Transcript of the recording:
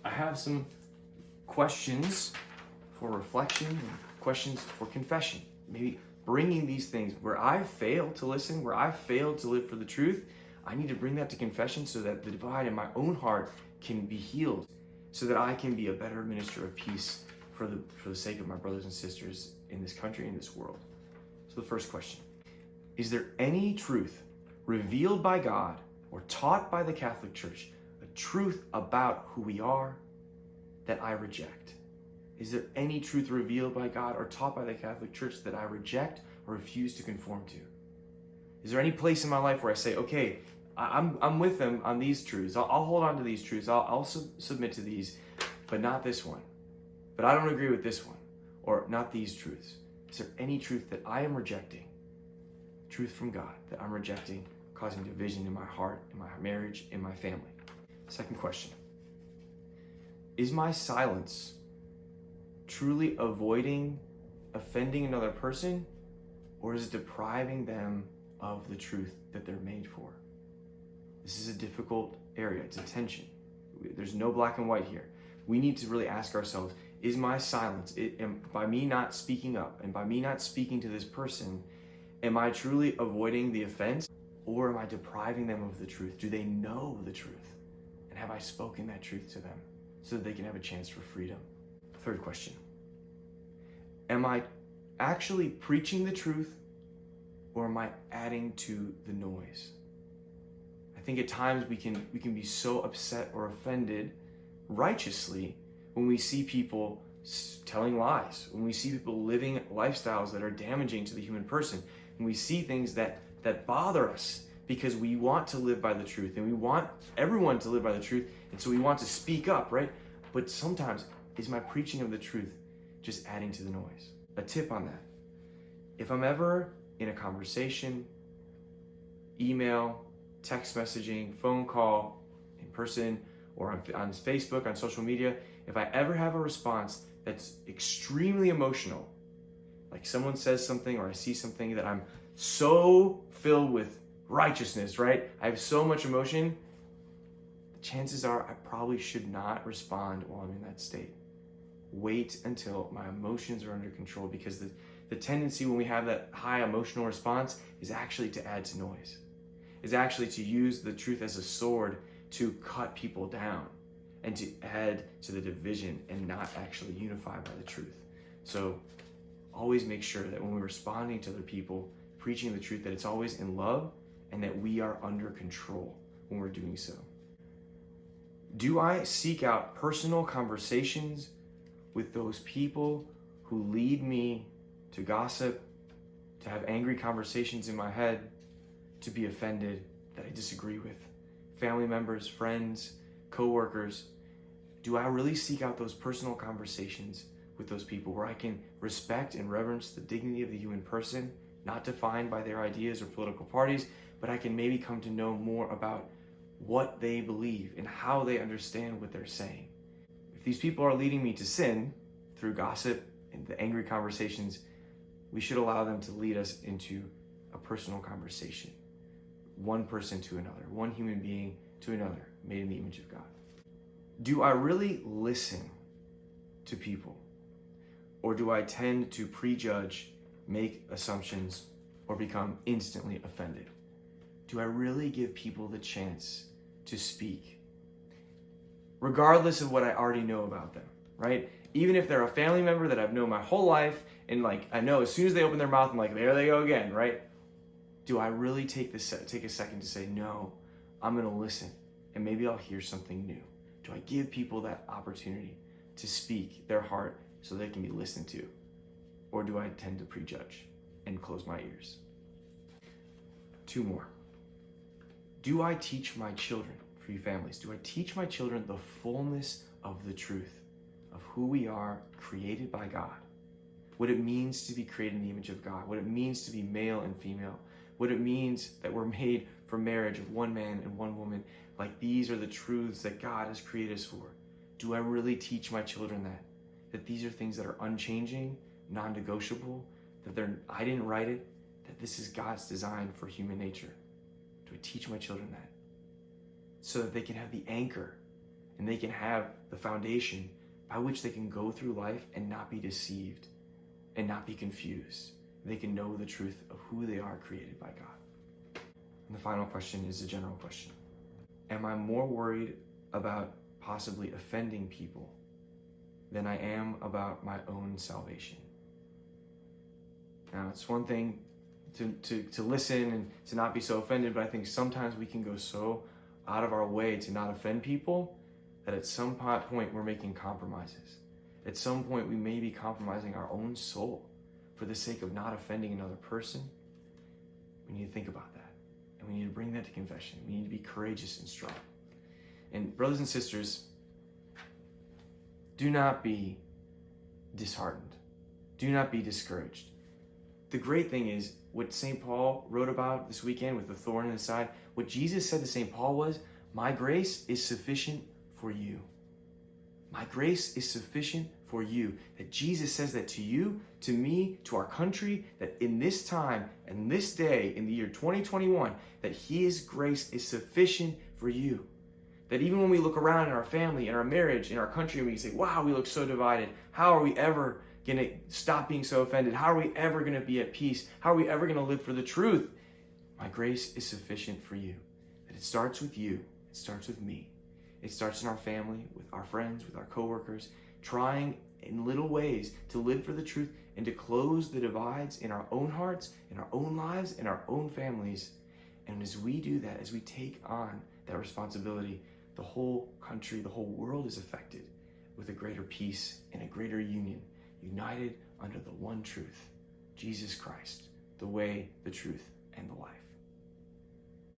I have some questions for reflection and questions for confession. Maybe bringing these things where I failed to listen, where I failed to live for the truth, I need to bring that to confession so that the divide in my own heart can be healed, so that I can be a better minister of peace for the sake of my brothers and sisters in this country, in this world. So the first question, is there any truth revealed by God or taught by the Catholic Church, a truth about who we are, that I reject? Is there any truth revealed by God or taught by the Catholic Church that I reject or refuse to conform to? Is there any place in my life where I say, okay, I'm with them on these truths. I'll hold on to these truths. I'll submit to these, but not this one. But I don't agree with this one, or not these truths. Is there any truth that I am rejecting? Truth from God that I'm rejecting, causing division in my heart, in my marriage, in my family? Second question. Is my silence truly avoiding offending another person, or is it depriving them of the truth that they're made for? This is a difficult area. It's a tension. There's no black and white here. We need to really ask ourselves, is my silence, by me not speaking up and by me not speaking to this person, am I truly avoiding the offense, or am I depriving them of the truth? Do they know the truth? And have I spoken that truth to them so that they can have a chance for freedom? Third question. Am I actually preaching the truth, or am I adding to the noise? I think at times we can be so upset or offended righteously when we see people telling lies, when we see people living lifestyles that are damaging to the human person, when we see things that bother us because we want to live by the truth and we want everyone to live by the truth, and so we want to speak up, right? But sometimes, is my preaching of the truth just adding to the noise? A tip on that: if I'm ever in a conversation, email, text messaging, phone call, in person, or on Facebook, on social media, if I ever have a response that's extremely emotional, like someone says something or I see something that I'm so filled with righteousness, right? I have so much emotion, chances are I probably should not respond while I'm in that state. Wait until my emotions are under control, because the tendency when we have that high emotional response is actually to add to noise, is actually to use the truth as a sword to cut people down and to add to the division and not actually unify by the truth. So always make sure that when we're responding to other people, preaching the truth, that it's always in love and that we are under control when we're doing so. Do I seek out personal conversations with those people who lead me to gossip, to have angry conversations in my head, to be offended, that I disagree with? Family members, friends, co-workers. Do I really seek out those personal conversations with those people where I can respect and reverence the dignity of the human person, not defined by their ideas or political parties, but I can maybe come to know more about what they believe and how they understand what they're saying? If these people are leading me to sin through gossip and the angry conversations, we should allow them to lead us into a personal conversation. One person to another, one human being to another, made in the image of God. Do I really listen to people? Or do I tend to prejudge, make assumptions, or become instantly offended? Do I really give people the chance to speak? Regardless of what I already know about them, right? Even if they're a family member that I've known my whole life, and like I know as soon as they open their mouth, I'm like, there they go again, right? Do I really take a second to say, no, I'm gonna listen, and maybe I'll hear something new? Do I give people that opportunity to speak their heart so they can be listened to? Or do I tend to prejudge and close my ears? Two more. Do I teach my children, for you families, do I teach my children the fullness of the truth of who we are, created by God? What it means to be created in the image of God, what it means to be male and female, what it means that we're made for marriage of one man and one woman. Like, these are the truths that God has created us for. Do I really teach my children that these are things that are unchanging, non-negotiable, that I didn't write it, that this is God's design for human nature? Do I teach my children that? So that they can have the anchor and they can have the foundation by which they can go through life and not be deceived and not be confused. They can know the truth of who they are created by God. And the final question is a general question. Am I more worried about possibly offending people than I am about my own salvation? Now, it's one thing to listen and to not be so offended, but I think sometimes we can go so out of our way to not offend people that at some point we're making compromises. At some point we may be compromising our own soul for the sake of not offending another person. We need to think about that, and we need to bring that to confession. We need to be courageous and strong. And brothers and sisters, do not be disheartened. Do not be discouraged. The great thing is, what St. Paul wrote about this weekend with the thorn in his side, what Jesus said to St. Paul was, my grace is sufficient for you. My grace is sufficient for you. That Jesus says that to you, to me, to our country, that in this time and this day, in the year 2021, that his grace is sufficient for you. That even when we look around in our family, in our marriage, in our country, and we say, wow, we look so divided. How are we ever going to stop being so offended? How are we ever going to be at peace? How are we ever going to live for the truth? My grace is sufficient for you. That it starts with you. It starts with me. It starts in our family, with our friends, with our coworkers, trying in little ways to live for the truth and to close the divides in our own hearts, in our own lives, in our own families. And as we do that, as we take on that responsibility, the whole country, the whole world is affected with a greater peace and a greater union, united under the one truth, Jesus Christ, the way, the truth, and the life.